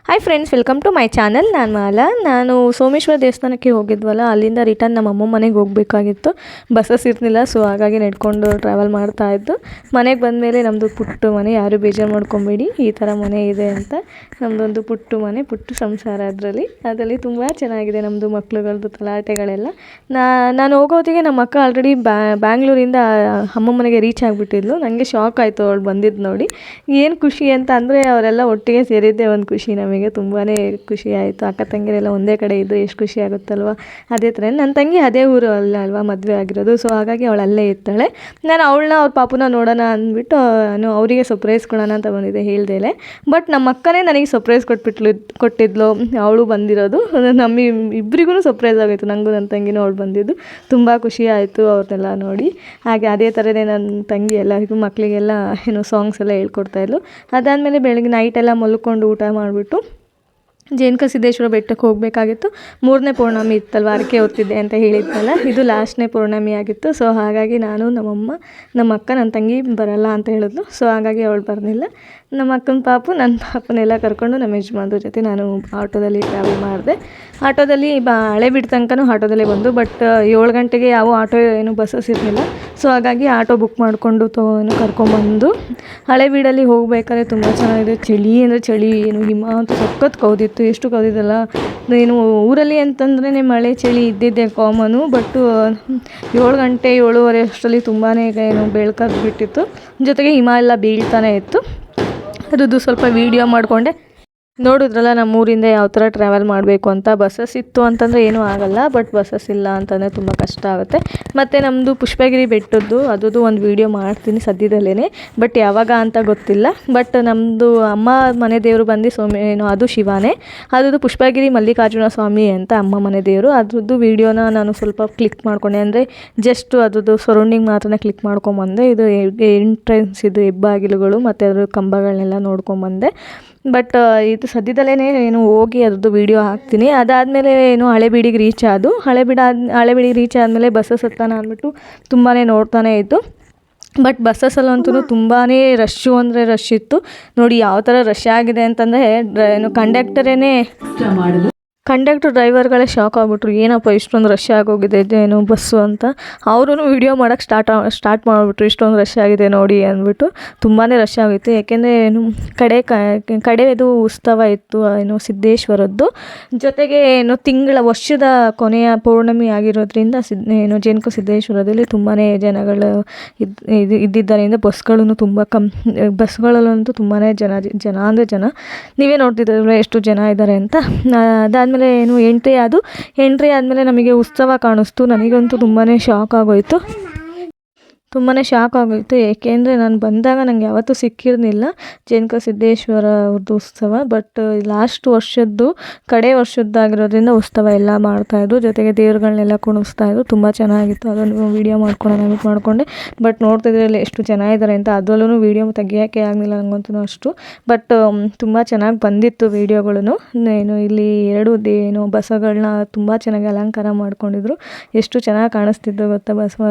Hi friends, welcome to my channel. ನಾನು ಮಾಲಾ. ನಾನು ಸೋಮೇಶ್ವರ ದೇವಸ್ಥಾನಕ್ಕೆ ಹೋಗಿದ್ವಲ್ಲ, ಅಲ್ಲಿಂದ ರಿಟರ್ನ್ ನಮ್ಮ ಅಮ್ಮ ಮನೆಗೆ ಹೋಗಬೇಕಾಗಿತ್ತು. ಬಸ್ಸಸ್ ಇರಲಿಲ್ಲ, ಸೊ ಹಾಗಾಗಿ ನಡ್ಕೊಂಡು ಟ್ರಾವೆಲ್ ಮಾಡ್ತಾಯಿದ್ದು. ಮನೆಗೆ ಬಂದಮೇಲೆ ನಮ್ಮದು ಪುಟ್ಟು ಮನೆ, ಯಾರು ಬೇಜಾರು ಮಾಡ್ಕೊಬೇಡಿ, ಈ ಥರ ಮನೆ ಇದೆ ಅಂತ. ನಮ್ಮದೊಂದು ಪುಟ್ಟು ಮನೆ, ಪುಟ್ಟು ಸಂಸಾರ. ಅದರಲ್ಲಿ ತುಂಬ ಚೆನ್ನಾಗಿದೆ ನಮ್ಮದು ಮಕ್ಳುಗಳದ್ದು ತಲಾಟೆಗಳೆಲ್ಲ. ನಾನು ಹೋಗೋತ್ತಿಗೆ ನಮ್ಮ ಅಕ್ಕ ಆಲ್ರೆಡಿ ಬ್ಯಾಂಗ್ಳೂರಿಂದ ಅಮ್ಮ ಮನೆಗೆ ರೀಚ್ ಆಗಿಬಿಟ್ಟಿದ್ಲು. ನನಗೆ ಶಾಕ್ ಆಯಿತು ಅವಳು ಬಂದಿದ್ದು ನೋಡಿ. ಏನು ಖುಷಿ ಅಂತ ಅಂದರೆ ಅವರೆಲ್ಲ ಒಟ್ಟಿಗೆ ಸೇರಿದ್ದೇ ಒಂದು ಖುಷಿ. ನಮಗೆ ತುಂಬಾ ಖುಷಿ ಆಯಿತು. ಅಕ್ಕ ತಂಗಿರೆಲ್ಲ ಒಂದೇ ಕಡೆ ಇದ್ದರೆ ಎಷ್ಟು ಖುಷಿ ಆಗುತ್ತಲ್ವ. ಅದೇ ಥರ ನನ್ನ ತಂಗಿ ಅದೇ ಊರು ಅಲ್ವಾ ಮದುವೆ ಆಗಿರೋದು, ಸೊ ಹಾಗಾಗಿ ಅವಳು ಅಲ್ಲೇ ಇರ್ತಾಳೆ. ನಾನು ಅವಳನ್ನ ಅವ್ರ ಪಾಪುನ ನೋಡೋಣ ಅಂದ್ಬಿಟ್ಟು ಅವರಿಗೆ ಸರ್ಪ್ರೈಸ್ ಕೊಡೋಣ ಅಂತ ಬಂದಿದ್ದೆ ಹೇಳ್ದೇಲೆ. ಬಟ್ ನಮ್ಮ ಅಕ್ಕನೇ ನನಗೆ ಸರ್ಪ್ರೈಸ್ ಕೊಟ್ಟಿದ್ಲು. ಅವಳು ಬಂದಿರೋದು ನಮ್ಮ ಇಬ್ಬರಿಗೂ ಸರ್ಪ್ರೈಸ್ ಆಗೋಯಿತು, ನನಗೂ ನನ್ನ ತಂಗಿನೂ ಅವಳು ಬಂದಿದ್ದು. ತುಂಬ ಖುಷಿ ಆಯಿತು ಅವ್ರನ್ನೆಲ್ಲ ನೋಡಿ. ಹಾಗೆ ಅದೇ ಥರನೇ ನನ್ನ ತಂಗಿ ಎಲ್ಲರಿಗೂ ಮಕ್ಕಳಿಗೆಲ್ಲ ಸಾಂಗ್ಸ್ ಎಲ್ಲ ಹೇಳ್ಕೊಡ್ತಾಯಿದ್ಲು. ಅದಾದಮೇಲೆ ಬೆಳಗ್ಗೆ ನೈಟೆಲ್ಲ ಮಲ್ಕೊಂಡು ಊಟ ಮಾಡಿಬಿಟ್ಟು ಜೇನುಕ ಸಿದ್ದೇಶ್ವರ ಬೆಟ್ಟಕ್ಕೆ ಹೋಗಬೇಕಾಗಿತ್ತು. 3ನೇ ಪೌರ್ಣಮಿ ಇತ್ತಲ್ವ, ಅರಕೆ ಹೊತ್ತಿದ್ದೆ ಅಂತ ಹೇಳಿದ್ನಲ್ಲ, ಇದು ಲಾಸ್ಟ್ನೇ ಪೌರ್ಣಮಿ ಆಗಿತ್ತು. ಸೊ ಹಾಗಾಗಿ ನಾನು, ನಮ್ಮಮ್ಮ, ನಮ್ಮ ಅಕ್ಕ, ನನ್ನ ತಂಗಿ ಬರಲ್ಲ ಅಂತ ಹೇಳಿದ್ಲು. ಸೊ ಹಾಗಾಗಿ ಅವಳು ಬರಲಿಲ್ಲ. ನಮ್ಮ ಅಕ್ಕನ ಪಾಪು, ನನ್ನ ಪಾಪನೆಲ್ಲ ಕರ್ಕೊಂಡು ನಮ್ಮ ಯಜಮಾನ್ರ ಜೊತೆ ನಾನು ಆಟೋದಲ್ಲಿ ಟ್ರಾವೆಲ್ ಮಾಡಿದೆ. ಆಟೋದಲ್ಲಿ ಹಳೆಬೀಡು ತನಕನೂ ಆಟೋದಲ್ಲೇ ಬಂದು. ಬಟ್ 7 ಗಂಟೆಗೆ ಯಾವ ಆಟೋ ಬಸ್ಸಸ್ ಇರಲಿಲ್ಲ. ಸೊ ಹಾಗಾಗಿ ಆಟೋ ಬುಕ್ ಮಾಡಿಕೊಂಡು ಕರ್ಕೊಂಬಂದು ಹಳೆಬೀಡಲ್ಲಿ ಹೋಗಬೇಕಾದ್ರೆ ತುಂಬ ಚೆನ್ನಾಗಿದೆ. ಚಳಿ ಅಂದರೆ ಚಳಿ, ಹಿಮ ಅಂತ ಸಖತ್ ಕೌದಿತ್ತು. ಎಷ್ಟು ಕೌದಿದ್ದಲ್ಲ. ಊರಲ್ಲಿ ಅಂತಂದ್ರೇ ಮಳೆ ಚಳಿ ಇದ್ದಿದ್ದೆ ಕಾಮನು. ಬಟ್ 7 ಗಂಟೆ 7:30 ಅಷ್ಟರಲ್ಲಿ ತುಂಬಾ ಬೆಳ್ಕದ್ಬಿಟ್ಟಿತ್ತು. ಜೊತೆಗೆ ಹಿಮ ಎಲ್ಲ ಬೀಳ್ತಾನೆ ಇತ್ತು. ಅದು ಸ್ವಲ್ಪ ವೀಡಿಯೋ ಮಾಡಿಕೊಂಡೆ. ನೋಡಿದ್ರಲ್ಲ ನಮ್ಮೂರಿಂದ ಯಾವ ಥರ ಟ್ರಾವೆಲ್ ಮಾಡಬೇಕು ಅಂತ. ಬಸ್ಸಸ್ ಇತ್ತು ಅಂತಂದರೆ ಏನೂ ಆಗೋಲ್ಲ, ಬಟ್ ಬಸ್ಸಸ್ ಇಲ್ಲ ಅಂತಂದರೆ ತುಂಬ ಕಷ್ಟ ಆಗುತ್ತೆ. ಮತ್ತು ನಮ್ಮದು ಪುಷ್ಪಗಿರಿ ಬೆಟ್ಟದ್ದು ಅದು ಒಂದು ವೀಡಿಯೋ ಮಾಡ್ತೀನಿ ಸದ್ಯದಲ್ಲೇ, ಬಟ್ ಯಾವಾಗ ಅಂತ ಗೊತ್ತಿಲ್ಲ. ಬಟ್ ನಮ್ಮದು ಅಮ್ಮ ಮನೆ ದೇವರು ಬಂದು ಅದು ಶಿವಾನೇ. ಅದು ಪುಷ್ಪಗಿರಿ ಮಲ್ಲಿಕಾರ್ಜುನ ಸ್ವಾಮಿ ಅಂತ ಅಮ್ಮ ಮನೆ ದೇವರು. ಅದ್ರದ್ದು ವೀಡಿಯೋನ ನಾನು ಸ್ವಲ್ಪ ಕ್ಲಿಕ್ ಮಾಡ್ಕೊಂಡೆ, ಅಂದರೆ ಜಸ್ಟ್ ಅದ್ರದ್ದು ಸರೌಂಡಿಂಗ್ ಮಾತ್ರ ಕ್ಲಿಕ್ ಮಾಡ್ಕೊಂಬಂದೆ. ಇದು ಎಂಟ್ರೆನ್ಸ್, ಇದು ಹೆಬ್ಬಾಗಿಲುಗಳು ಮತ್ತು ಅದ್ರ ಕಂಬಗಳನ್ನೆಲ್ಲ ನೋಡ್ಕೊಂಬಂದೆ. ಬಟ್ ಇದು ಸದ್ಯದಲ್ಲೇ ಹೋಗಿ ಅದ್ರದ್ದು ವೀಡಿಯೋ ಹಾಕ್ತೀನಿ. ಅದಾದಮೇಲೆ ಹಳೆಬೀಡಿಗೆ ರೀಚ್ ಆದು. ಹಳೆಬೀಡಿಗೆ ರೀಚ್ ಆದಮೇಲೆ ಬಸ್ಸಸ್ ಹತ್ತಾನ ಅಂದ್ಬಿಟ್ಟು ತುಂಬಾ ನೋಡ್ತಾನೆ ಇತ್ತು. ಬಟ್ ಬಸ್ಸಸ್ಸಲ್ಲಂತೂ ತುಂಬಾ ರಶ್ಶು ಅಂದರೆ ರಶ್ ಇತ್ತು. ನೋಡಿ ಯಾವ ಥರ ರಶ್ ಆಗಿದೆ ಅಂತಂದರೆ ಕಂಡಕ್ಟರ್ ಡ್ರೈವರ್ಗಳೇ ಶಾಕ್ ಆಗಿಬಿಟ್ರು. ಏನಪ್ಪ ಇಷ್ಟೊಂದು ರಶ್ ಆಗೋಗಿದೆ ಬಸ್ಸು ಅಂತ. ಅವರು ವೀಡಿಯೋ ಮಾಡೋಕ್ಕೆ ಸ್ಟಾರ್ಟ್ ಮಾಡಿಬಿಟ್ರು, ಇಷ್ಟೊಂದು ರಶ್ ಆಗಿದೆ ನೋಡಿ ಅಂದ್ಬಿಟ್ಟು. ತುಂಬಾ ರಶ್ ಆಗಿತ್ತು. ಯಾಕೆಂದರೆ ಕಡೆದು ಉತ್ಸವ ಇತ್ತು ಸಿದ್ದೇಶ್ವರದ್ದು. ಜೊತೆಗೆ ವರ್ಷದ ಕೊನೆಯ ಪೌರ್ಣಮಿ ಆಗಿರೋದ್ರಿಂದ ಜೇನುಕ ಸಿದ್ದೇಶ್ವರದಲ್ಲಿ ತುಂಬಾ ಜನಗಳು ಇದ್ದಿದ್ದರಿಂದ ಬಸ್ಗಳನ್ನು ತುಂಬ ಬಸ್ಗಳಲ್ಲಂತೂ ತುಂಬಾ ಜನ ಅಂದರೆ ಜನ. ನೀವೇ ನೋಡ್ತಿದ್ದೀರಲ್ವ ಎಷ್ಟು ಜನ ಇದ್ದಾರೆ ಅಂತ. ಅದಾದಮೇಲೆ ಎಂಟ್ರಿ ಆದಮೇಲೆ ನಮಗೆ ಉತ್ಸವ ಕಾಣಿಸ್ತು. ನನಗಂತೂ ತುಂಬಾ ಶಾಕ್ ಆಗೋಯಿತು. ಏಕೆಂದರೆ ನಾನು ಬಂದಾಗ ನನಗೆ ಯಾವತ್ತೂ ಸಿಕ್ಕಿರಲಿಲ್ಲ ಜೇನುಕ ಸಿದ್ದೇಶ್ವರ ಅವ್ರದ್ದು ಉತ್ಸವ. ಬಟ್ ಲಾಸ್ಟ್ ವರ್ಷದ್ದು ವರ್ಷದ್ದಾಗಿರೋದ್ರಿಂದ ಉತ್ಸವ ಎಲ್ಲ ಮಾಡ್ತಾಯಿದ್ರು. ಜೊತೆಗೆ ದೇವ್ರುಗಳನ್ನೆಲ್ಲ ಕುಣಿಸ್ತಾಯಿದ್ರು. ತುಂಬ ಚೆನ್ನಾಗಿತ್ತು. ಅದನ್ನು ವೀಡಿಯೋ ಮಾಡಿಕೊಂಡೆ. ಬಟ್ ನೋಡ್ತಿದ್ರಲ್ಲಿ ಎಷ್ಟು ಜನ ಇದ್ದಾರೆ ಅಂತ. ಅದರಲ್ಲೂ ವೀಡಿಯೋ ತೆಗಿಯೋಕ್ಕೆ ಆಗಲಿಲ್ಲ ನನಗಂತೂ ಅಷ್ಟು. ಬಟ್ ತುಂಬ ಚೆನ್ನಾಗಿ ಬಂದಿತ್ತು ವೀಡಿಯೋಗಳು. ಇಲ್ಲಿ 2 ಬಸಗಳನ್ನ ತುಂಬ ಚೆನ್ನಾಗಿ ಅಲಂಕಾರ ಮಾಡ್ಕೊಂಡಿದ್ರು. ಎಷ್ಟು ಚೆನ್ನಾಗಿ ಕಾಣಿಸ್ತಿದ್ದು ಗೊತ್ತಾ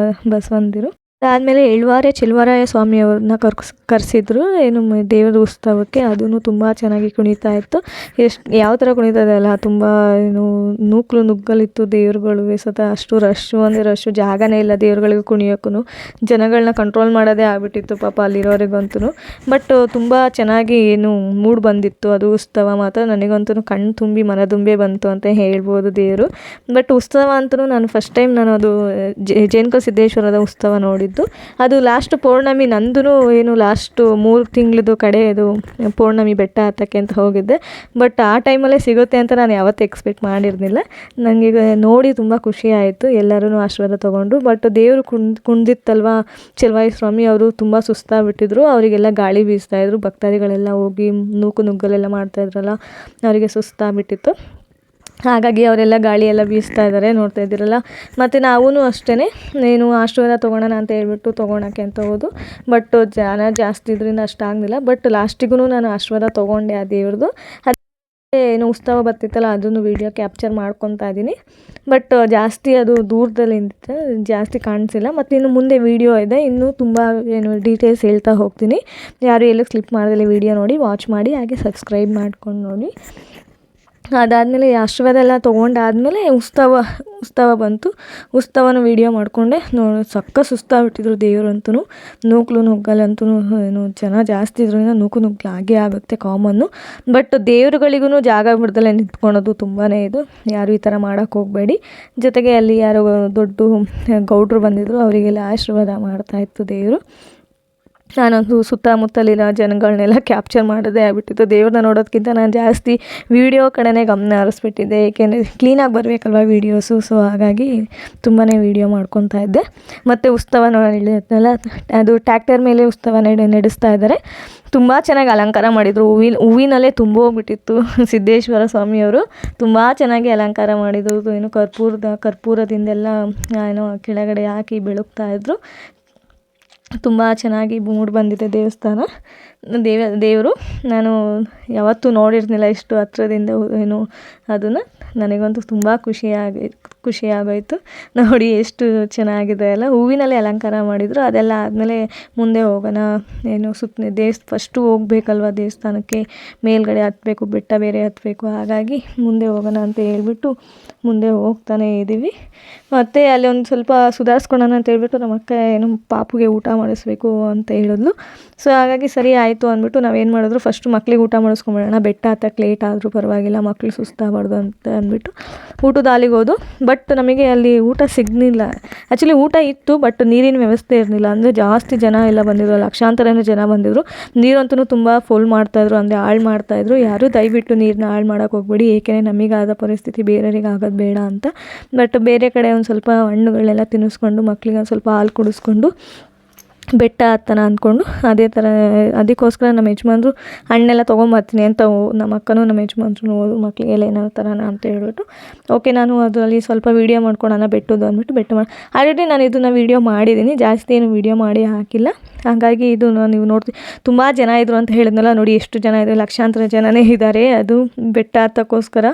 ಬಸವಂದಿರು. ಅದಾದಮೇಲೆ ಎಳ್ವಾರೆ ಚೆಲುವರಾಯ ಸ್ವಾಮಿಯವ್ರನ್ನ ಕರೆಸಿದ್ರು ದೇವರ ಉತ್ಸವಕ್ಕೆ. ಅದೂ ತುಂಬ ಚೆನ್ನಾಗಿ ಕುಣಿತಾ ಇತ್ತು. ಯಾವ ಥರ ಕುಣಿತಾ ಇದೆಯಲ್ಲ, ತುಂಬ ನುಗ್ಗಲಿತ್ತು ದೇವ್ರುಗಳು. ಅಷ್ಟು ರಶ್ಶು ಅಂದರೆ ರಶ್ಶು, ಜಾಗನೇ ಇಲ್ಲ ದೇವ್ರುಗಳಿಗೆ ಕುಣಿಯೋಕ್ಕೂ. ಜನಗಳನ್ನ ಕಂಟ್ರೋಲ್ ಮಾಡೋದೇ ಆಗ್ಬಿಟ್ಟಿತ್ತು ಪಾಪ ಅಲ್ಲಿರೋರಿಗಂತೂ. ಬಟ್ ತುಂಬ ಚೆನ್ನಾಗಿ ಮೂಡ್ ಬಂದಿತ್ತು ಅದು ಉತ್ಸವ ಮಾತ್ರ. ನನಗಂತೂ ಕಣ್ಣು ತುಂಬಿ ಮನ ತುಂಬಿ ಬಂತು ಅಂತ ಹೇಳ್ಬೋದು ದೇವರು. ಬಟ್ ಉತ್ಸವ ಅಂತೂ ನಾನು ಫಸ್ಟ್ ಟೈಮ್ ಅದು ಜೇನುಕ ಸಿದ್ದೇಶ್ವರದ ಉತ್ಸವ ನೋಡಿದ್ದು. ಅದು ಲಾಸ್ಟ್ ಪೌರ್ಣಮಿ. ನಂದು ಲಾಸ್ಟ್ 3 ತಿಂಗಳದು ಕಡೆಯದು ಪೌರ್ಣಮಿ ಬೆಟ್ಟ ಹತ್ತಕ್ಕೆ ಅಂತ ಹೋಗಿದ್ದೆ. ಬಟ್ ಆ ಟೈಮಲ್ಲೇ ಸಿಗುತ್ತೆ ಅಂತ ನಾನು ಯಾವತ್ತೂ ಎಕ್ಸ್ಪೆಕ್ಟ್ ಮಾಡಿರಲಿಲ್ಲ. ನನಗೆ ನೋಡಿ ತುಂಬ ಖುಷಿ ಆಯಿತು. ಎಲ್ಲರೂ ಆಶೀರ್ವಾದ ತೊಗೊಂಡು. ಬಟ್ ದೇವರು ಕುಣಿದಿತ್ತಲ್ವ ಚೆಲುವರಾಯ ಸ್ವಾಮಿ, ಅವರು ತುಂಬ ಸುಸ್ತಾಗ್ಬಿಟ್ಟಿದ್ರು. ಅವರಿಗೆಲ್ಲ ಗಾಳಿ ಬೀಸ್ತಾಯಿದ್ರು. ಭಕ್ತಾದಿಗಳೆಲ್ಲ ಹೋಗಿ ನುಗ್ಗಲೆಲ್ಲ ಮಾಡ್ತಾಯಿದ್ರಲ್ಲ, ಅವರಿಗೆ ಸುಸ್ತಾಗ್ಬಿಟ್ಟಿತ್ತು. ಹಾಗಾಗಿ ಅವರೆಲ್ಲ ಗಾಳಿ ಎಲ್ಲ ಬೀಸ್ತಾ ಇದ್ದಾರೆ, ನೋಡ್ತಾ ಇದ್ದೀರಲ್ಲ. ಮತ್ತು ನಾವೂ ಅಷ್ಟೇ ಆಶೀರ್ವಾದ ತೊಗೊಳೋಣ ಅಂತ ಹೇಳ್ಬಿಟ್ಟು ತೊಗೊಳಕ್ಕೆ ಅಂತ ಹೋದು. ಬಟ್ ಜನ ಜಾಸ್ತಿ ಇದರಿಂದ ಅಷ್ಟಾಗಲಿಲ್ಲ. ಬಟ್ ಲಾಸ್ಟಿಗೂ ನಾನು ಆಶೀರ್ವಾದ ತೊಗೊಂಡೆ ಆ ದೇವ್ರದ್ದು. ಏನು ಉತ್ಸವ ಬರ್ತಿತ್ತಲ್ಲ ಅದನ್ನು ವೀಡಿಯೋ ಕ್ಯಾಪ್ಚರ್ ಮಾಡ್ಕೊತಾ ಇದ್ದೀನಿ. ಬಟ್ ಜಾಸ್ತಿ ಅದು ದೂರದಲ್ಲಿಂದ ಜಾಸ್ತಿ ಕಾಣಿಸಿಲ್ಲ. ಮತ್ತು ಇನ್ನು ಮುಂದೆ ವೀಡಿಯೋ ಇದೆ, ಇನ್ನೂ ತುಂಬ ಏನು ಡೀಟೇಲ್ಸ್ ಹೇಳ್ತಾ ಹೋಗ್ತೀನಿ. ಯಾರು ಎಲ್ಲೂ ಸ್ಲಿಪ್ ಮಾಡ್ದಲ್ಲಿ ವೀಡಿಯೋ ನೋಡಿ ವಾಚ್ ಮಾಡಿ, ಹಾಗೆ ಸಬ್ಸ್ಕ್ರೈಬ್ ಮಾಡ್ಕೊಂಡು ನೋಡಿ. ಅದಾದಮೇಲೆ ಆಶೀರ್ವಾದ ಎಲ್ಲ ತೊಗೊಂಡಾದಮೇಲೆ ಉತ್ಸವ ಬಂತು. ಉತ್ಸವನ ವೀಡಿಯೋ ಮಾಡಿಕೊಂಡೆ. ಸಕ್ಕ ಸುಸ್ತಾಗ್ಬಿಟ್ಟಿದ್ರು ದೇವರಂತೂ. ನೂಕಲು ನುಗ್ಗಲ್ಲಂತೂ ಏನು ಜನ ಜಾಸ್ತಿ ಇದ್ರಿಂದ ನುಗ್ಗಲು ಆಗೇ ಆಗುತ್ತೆ ಕಾಮನ್ನು. ಬಟ್ ದೇವ್ರುಗಳಿಗೂ ಜಾಗ ಬಿಡ್ದಲ್ಲೇ ನಿಂತ್ಕೊಳೋದು ತುಂಬಾ ಇದು. ಯಾರು ಈ ಥರ ಮಾಡೋಕ್ಕೆ ಹೋಗಬೇಡಿ. ಜೊತೆಗೆ ಅಲ್ಲಿ ಯಾರೋ ದೊಡ್ಡ ಗೌಡ್ರು ಬಂದಿದ್ದರು, ಅವರಿಗೆಲ್ಲ ಆಶೀರ್ವಾದ ಮಾಡ್ತಾಯಿತ್ತು ದೇವರು. ನಾನಂತೂ ಸುತ್ತಮುತ್ತಲಿನ ಜನಗಳನ್ನೆಲ್ಲ ಕ್ಯಾಪ್ಚರ್ ಮಾಡೋದೇ ಆಗ್ಬಿಟ್ಟಿತ್ತು. ದೇವ್ರನ್ನ ನೋಡೋದಕ್ಕಿಂತ ನಾನು ಜಾಸ್ತಿ ವೀಡಿಯೋ ಕಡೆನೇ ಗಮನ ಹರಿಸ್ಬಿಟ್ಟಿದ್ದೆ. ಏಕೆಂದರೆ ಕ್ಲೀನಾಗಿ ಬರಬೇಕಲ್ವ ವೀಡಿಯೋಸು. ಸೊ ಹಾಗಾಗಿ ತುಂಬಾ ವೀಡಿಯೋ ಮಾಡ್ಕೊತಾ ಇದ್ದೆ. ಮತ್ತು ಉತ್ಸವ ನಡೆಯುತ್ತಲ್ಲ, ಅದು ಟ್ಯಾಕ್ಟರ್ ಮೇಲೆ ಉತ್ಸವ ನಡೆಸ್ತಾ ಇದ್ದಾರೆ. ತುಂಬ ಚೆನ್ನಾಗಿ ಅಲಂಕಾರ ಮಾಡಿದರು. ಹೂವಿನಲ್ಲೇ ತುಂಬ ಹೋಗ್ಬಿಟ್ಟಿತ್ತು. ಸಿದ್ದೇಶ್ವರ ಸ್ವಾಮಿಯವರು ತುಂಬ ಚೆನ್ನಾಗಿ ಅಲಂಕಾರ ಮಾಡಿದರು. ಏನು ಕರ್ಪೂರದಿಂದೆಲ್ಲ ಏನೋ ಕೆಳಗಡೆ ಹಾಕಿ ಬೆಳಗ್ತಾಯಿದ್ರು. ತುಂಬ ಚೆನ್ನಾಗಿ ಮೂಡಿ ಬಂದಿದೆ ದೇವಸ್ಥಾನ. ದೇವರು ನಾನು ಯಾವತ್ತೂ ನೋಡಿರ್ಲಿಲ್ಲ ಇಷ್ಟು ಹತ್ರದಿಂದ ಏನು ಅದನ್ನು. ನನಗಂತೂ ತುಂಬ ಖುಷಿಯಾಗೋಯಿತು ನೋಡಿ, ಎಷ್ಟು ಚೆನ್ನಾಗಿದೆ ಅಲ್ಲ. ಹೂವಿನಲ್ಲೇ ಅಲಂಕಾರ ಮಾಡಿದರು. ಅದೆಲ್ಲ ಆದಮೇಲೆ ಮುಂದೆ ಹೋಗೋಣ, ಏನು ಫಸ್ಟು ಹೋಗ್ಬೇಕಲ್ವ ದೇವಸ್ಥಾನಕ್ಕೆ, ಮೇಲ್ಗಡೆ ಹತ್ತಬೇಕು, ಬೆಟ್ಟ ಬೇರೆ ಹತ್ತಬೇಕು. ಹಾಗಾಗಿ ಮುಂದೆ ಹೋಗೋಣ ಅಂತ ಹೇಳ್ಬಿಟ್ಟು ಮುಂದೆ ಹೋಗ್ತಾನೇ ಇದ್ದೀವಿ. ಮತ್ತು ಅಲ್ಲಿ ಒಂದು ಸ್ವಲ್ಪ ಸುಧಾರಿಸ್ಕೊಳ್ಳೋಣ ಅಂತ ಹೇಳ್ಬಿಟ್ಟು ನಮ್ಮ ಅಕ್ಕ ಏನು ಪಾಪುಗೆ ಊಟ ಮಾಡಿಸ್ಬೇಕು ಅಂತ ಹೇಳಿದ್ಲು. ಸೊ ಹಾಗಾಗಿ ಸರಿ ಆಯಿತು ಅಂದ್ಬಿಟ್ಟು ನಾವೇನು ಮಾಡಿದ್ರು, ಫಸ್ಟು ಮಕ್ಳಿಗೆ ಊಟ ಮಾಡಿಸ್ಕೊಂಬಿಡೋಣ, ಬೆಟ್ಟ ಹತ್ತಕ್ಕೆ ಲೇಟ್ ಆದರೂ ಪರವಾಗಿಲ್ಲ, ಮಕ್ಳು ಸುಸ್ತಾಗಬಾರ್ದು ಅಂತ ಅಂದ್ಬಿಟ್ಟು ಊಟದ ಹಾಲಿಗೆ ಹೋದು. ಬಟ್ ನಮಗೆ ಅಲ್ಲಿ ಊಟ ಸಿಗಲಿಲ್ಲ. ಆ್ಯಕ್ಚುಲಿ ಊಟ ಇತ್ತು, ಬಟ್ ನೀರಿನ ವ್ಯವಸ್ಥೆ ಇರಲಿಲ್ಲ. ಅಂದರೆ ಜಾಸ್ತಿ ಜನ ಎಲ್ಲ ಬಂದಿದ್ರು, ಲಕ್ಷಾಂತರನೇ ಜನ ಬಂದಿದ್ರು. ನೀರಂತೂ ತುಂಬ ಫುಲ್ ಮಾಡ್ತಾಯಿದ್ರು, ಅಂದರೆ ಹಾಳು ಮಾಡ್ತಾಯಿದ್ರು. ಯಾರೂ ದಯವಿಟ್ಟು ನೀರನ್ನ ಹಾಳು ಮಾಡೋಕ್ಕೆ ಹೋಗ್ಬೇಡಿ, ಏಕೆಂದರೆ ನಮಗಾದ ಪರಿಸ್ಥಿತಿ ಬೇರೆಯವ್ರಿಗೆ ಆಗೋದು ಬೇಡ ಅಂತ. ಬಟ್ ಬೇರೆ ಕಡೆ ಒಂದು ಸ್ವಲ್ಪ ಹಣ್ಣುಗಳೆಲ್ಲ ತಿನ್ನಿಸ್ಕೊಂಡು, ಮಕ್ಕಳಿಗೆ ಒಂದು ಸ್ವಲ್ಪ ಹಾಲು ಕುಡಿಸ್ಕೊಂಡು ಬೆಟ್ಟ ಹತ್ತನ ಅಂದ್ಕೊಂಡು, ಅದಕ್ಕೋಸ್ಕರ ನಮ್ಮ ಯಜಮಾನ್ರು ಹಣ್ಣೆಲ್ಲ ತೊಗೊಂಬರ್ತೀನಿ ಅಂತ ನಮ್ಮ ಅಕ್ಕನೂ ನಮ್ಮ ಯಜಮಾನ್ರು ಮಕ್ಕಳಿಗೆಲ್ಲ ಏನಾದ್ರು ತರೋಣ ಅಂತ ಹೇಳ್ಬಿಟ್ಟು, ಓಕೆ ನಾನು ಅದರಲ್ಲಿ ಸ್ವಲ್ಪ ವೀಡಿಯೋ ಮಾಡ್ಕೊಳ್ಳೋಣ ಬೆಟ್ಟದ್ದು ಅಂದ್ಬಿಟ್ಟು ಆಲ್ರೆಡಿ ನಾನು ಇದನ್ನು ವೀಡಿಯೋ ಮಾಡಿದ್ದೀನಿ, ಜಾಸ್ತಿ ಏನು ವೀಡಿಯೋ ಮಾಡಿ ಹಾಕಿಲ್ಲ. ಹಾಗಾಗಿ ಇದು ನೀವು ನೋಡ್ತೀವಿ ತುಂಬ ಜನ ಇದ್ದರು ಅಂತ ಹೇಳಿದ್ನಲ್ಲ, ನೋಡಿ ಎಷ್ಟು ಜನ ಇದೆ, ಲಕ್ಷಾಂತರ ಜನನೇ ಇದ್ದಾರೆ. ಅದು ಬೆಟ್ಟ ಹತ್ತಕ್ಕೋಸ್ಕರ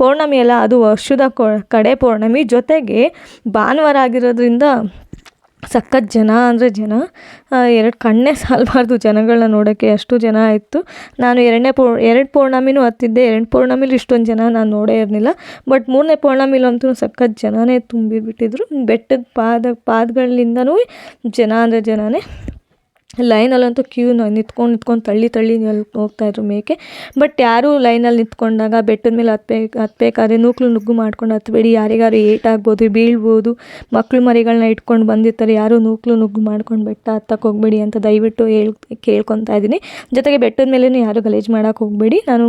ಪೌರ್ಣಮಿ ಎಲ್ಲ, ಅದು ವರ್ಷದ ಕಡೆ ಪೌರ್ಣಮಿ, ಜೊತೆಗೆ ಭಾನುವಾರ ಆಗಿರೋದ್ರಿಂದ ಸಖತ್ ಜನ ಅಂದರೆ ಜನ, ಎರಡು ಕಣ್ಣೇ ಸಾಲಬಾರ್ದು ಜನಗಳನ್ನ ನೋಡೋಕ್ಕೆ, ಅಷ್ಟು ಜನ ಇತ್ತು. ನಾನು ಎರಡು ಪೌರ್ಣಮಿನೂ ಹತ್ತಿದ್ದೆ. 2 ಪೌರ್ಣಮಿಲಿ ಇಷ್ಟೊಂದು ಜನ ನಾನು ನೋಡೇ ಇರಲಿಲ್ಲ. ಬಟ್ 3ನೇ ಪೌರ್ಣಮಿಲಂತೂ ಸಖತ್ ಜನನೇ ತುಂಬಿಬಿಟ್ಟಿದ್ರು. ಬೆಟ್ಟದ ಪಾದಗಳಿಂದನೂ ಜನ ಅಂದರೆ ಜನನೇ. ಲೈನಲ್ಲಂತೂ ಕ್ಯೂ ನಿಂತ್ಕೊಂಡು ತಳ್ಳಿ ಹೋಗ್ತಾಯಿದ್ರು ಮೇಕೆ. ಬಟ್ ಯಾರೂ ಲೈನಲ್ಲಿ ನಿಂತ್ಕೊಂಡಾಗ ಬೆಟ್ಟದ ಮೇಲೆ ಹತ್ಬೇಕಾದ್ರೆ ನುಗ್ಗು ಮಾಡ್ಕೊಂಡು ಹತ್ತಬೇಡಿ, ಯಾರಿಗಾರು ಏಟಾಗ್ಬೋದು, ಬೀಳ್ಬೋದು. ಮಕ್ಕಳು ಮರಿಗಳನ್ನ ಇಟ್ಕೊಂಡು ಬಂದಿರ್ತಾರೆ, ಯಾರೂ ನುಗ್ಗು ಮಾಡ್ಕೊಂಡು ಬೆಟ್ಟ ಹತ್ತಕ್ಕೆ ಹೋಗಬೇಡಿ ಅಂತ ದಯವಿಟ್ಟು ಕೇಳ್ಕೊತಾ ಇದ್ದೀನಿ. ಜೊತೆಗೆ ಬೆಟ್ಟದ ಮೇಲೂ ಯಾರೂ ಗಲೀಜು ಮಾಡೋಕ್ಕೆ ಹೋಗಬೇಡಿ. ನಾನು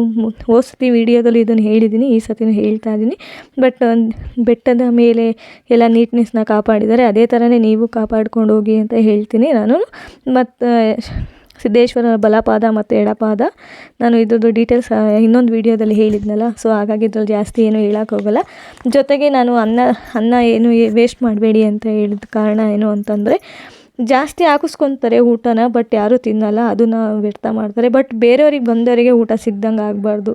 ಹೋದ ಸತಿ ವೀಡಿಯೋದಲ್ಲಿ ಇದನ್ನು ಹೇಳಿದ್ದೀನಿ, ಈ ಸತಿನೂ ಹೇಳ್ತಾ ಇದ್ದೀನಿ. ಬಟ್ ಬೆಟ್ಟದ ಮೇಲೆ ಎಲ್ಲ ನೀಟ್ನೆಸ್ನ ಕಾಪಾಡಿದ್ದಾರೆ, ಅದೇ ಥರನೇ ನೀವು ಕಾಪಾಡ್ಕೊಂಡು ಹೋಗಿ ಅಂತ ಹೇಳ್ತೀನಿ ನಾನು. ಮತ್ತು ಸಿದ್ದೇಶ್ವರ ಬಲಪಾದ ಮತ್ತು ಎಡಪಾದ, ನಾನು ಇದ್ರದ್ದು ಡೀಟೇಲ್ಸ್ ಇನ್ನೊಂದು ವೀಡಿಯೋದಲ್ಲಿ ಹೇಳಿದ್ನಲ್ಲ. ಸೊ ಹಾಗಾಗಿ ಇದ್ರಲ್ಲಿ ಜಾಸ್ತಿ ಏನು ಹೇಳೋಕ್ಕೋಗಲ್ಲ. ಜೊತೆಗೆ ನಾನು ಅನ್ನ ಏನು ವೇಸ್ಟ್ ಮಾಡಬೇಡಿ ಅಂತ ಹೇಳಿದ ಕಾರಣ ಏನು ಅಂತಂದರೆ, ಜಾಸ್ತಿ ಹಾಕಿಸ್ಕೊತಾರೆ ಊಟನ, ಬಟ್ ಯಾರೂ ತಿನ್ನಲ್ಲ, ಅದನ್ನು ವ್ಯರ್ಥ ಮಾಡ್ತಾರೆ. ಬಟ್ ಬೇರೆಯವ್ರಿಗೆ ಬಂದವರಿಗೆ ಊಟ ಸಿಗ್ದಂಗೆ ಆಗಬಾರ್ದು.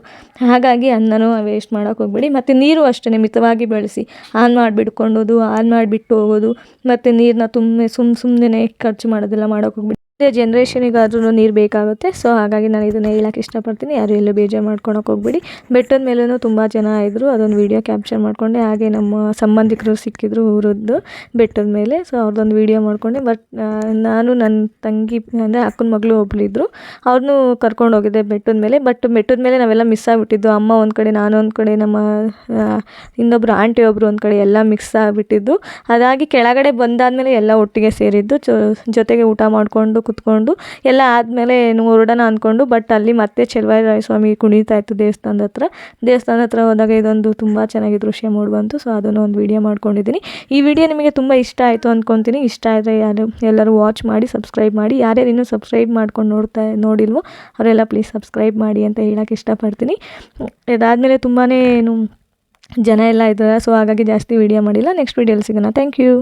ಹಾಗಾಗಿ ಅನ್ನನೂ ವೇಸ್ಟ್ ಮಾಡೋಕ್ಕೆ ಹೋಗ್ಬೇಡಿ. ಮತ್ತು ನೀರು ಅಷ್ಟೇ ಮಿತವಾಗಿ ಬಳಸಿ, ಆನ್ ಮಾಡಿಬಿಟ್ಕೊಂಡೋದು, ಆನ್ ಮಾಡಿಬಿಟ್ಟು ಹೋಗೋದು, ಮತ್ತು ನೀರನ್ನ ಸುಮ್ಮನೆ ಖರ್ಚು ಮಾಡೋದೆಲ್ಲ ಮಾಡೋಕ್ಕೆ ಹೋಗ್ಬೇಡಿ. ಜನ್ರೇಷನಿಗಾದ್ರೂ ನೀರು ಬೇಕಾಗುತ್ತೆ. ಸೊ ಹಾಗಾಗಿ ನಾನು ಇದನ್ನು ಹೇಳೋಕ್ಕೆ ಇಷ್ಟಪಡ್ತೀನಿ, ಯಾರು ಎಲ್ಲೂ ಬೇಜಾರು ಮಾಡ್ಕೊಳಕ್ಕೆ ಹೋಗ್ಬೇಡಿ. ಬೆಟ್ಟದ ಮೇಲೂ ತುಂಬ ಜನ ಇದ್ದರು, ಅದೊಂದು ವೀಡಿಯೋ ಕ್ಯಾಪ್ಚರ್ ಮಾಡಿಕೊಂಡೆ. ಹಾಗೆ ನಮ್ಮ ಸಂಬಂಧಿಕರು ಸಿಕ್ಕಿದ್ರು ಊರದ್ದು ಬೆಟ್ಟದ ಮೇಲೆ, ಸೊ ಅವ್ರದ್ದೊಂದು ವೀಡಿಯೋ ಮಾಡಿಕೊಂಡೆ. ಬಟ್ ನಾನು ನನ್ನ ತಂಗಿ ಅಂದರೆ ಅಕ್ಕನ ಮಗಳು ಒಬ್ಬಳಿದ್ರು, ಅವ್ರನ್ನೂ ಕರ್ಕೊಂಡು ಹೋಗಿದ್ದೆ ಬೆಟ್ಟದ ಮೇಲೆ. ಬಟ್ ಬೆಟ್ಟದ ಮೇಲೆ ನಾವೆಲ್ಲ ಮಿಸ್ ಆಗಿಬಿಟ್ಟಿದ್ದು. ಅಮ್ಮ ಒಂದು ಕಡೆ, ನಾನು ಒಂದು ಕಡೆ, ನಮ್ಮ ಇನ್ನೊಬ್ಬರು ಆಂಟಿ ಒಬ್ಬರು ಒಂದು ಕಡೆ, ಎಲ್ಲ ಮಿಕ್ಸ್ ಆಗಿಬಿಟ್ಟಿದ್ದು. ಅದಾಗಿ ಕೆಳಗಡೆ ಬಂದಾದಮೇಲೆ ಎಲ್ಲ ಒಟ್ಟಿಗೆ ಸೇರಿದ್ದು, ಜೊತೆಗೆ ಊಟ ಮಾಡಿಕೊಂಡು ಕುತ್ಕೊಂಡು ಎಲ್ಲ ಆದಮೇಲೆ ಹೊರಡೋಣ ಅಂದ್ಕೊಂಡು. ಬಟ್ ಅಲ್ಲಿ ಮತ್ತೆ ಚೆಲುವರಾಯ ಸ್ವಾಮಿ ಕುಣಿತಾ ಇತ್ತು ದೇವಸ್ಥಾನದ ಹತ್ರ ಹೋದಾಗ ಇದೊಂದು ತುಂಬ ಚೆನ್ನಾಗಿ ದೃಶ್ಯ ಮೂಡಿಬಂತು. ಸೊ ಅದನ್ನು ಒಂದು ವೀಡಿಯೋ ಮಾಡ್ಕೊಂಡಿದ್ದೀನಿ. ಈ ವಿಡಿಯೋ ನಿಮಗೆ ತುಂಬ ಇಷ್ಟ ಆಯಿತು ಅಂದ್ಕೊತೀನಿ. ಇಷ್ಟ ಆದರೆ ಎಲ್ಲರೂ ವಾಚ್ ಮಾಡಿ, ಸಬ್ಸ್ಕ್ರೈಬ್ ಮಾಡಿ. ಯಾರ್ಯಾರು ಇನ್ನೂ ಸಬ್ಸ್ಕ್ರೈಬ್ ಮಾಡ್ಕೊಂಡು ನೋಡಿಲ್ವೋ ಅವರೆಲ್ಲ ಪ್ಲೀಸ್ ಸಬ್ಸ್ಕ್ರೈಬ್ ಮಾಡಿ ಅಂತ ಹೇಳೋಕ್ಕೆ ಇಷ್ಟಪಡ್ತೀನಿ. ಇದಾದಮೇಲೆ ತುಂಬಾ ಜನ ಎಲ್ಲ ಇದ್ದಾರೆ. ಸೊ ಹಾಗಾಗಿ ಜಾಸ್ತಿ ವೀಡಿಯೋ ಮಾಡಿಲ್ಲ. ನೆಕ್ಸ್ಟ್ ವೀಡಿಯೋಲಿ ಸಿಗೋಣ. Thank you.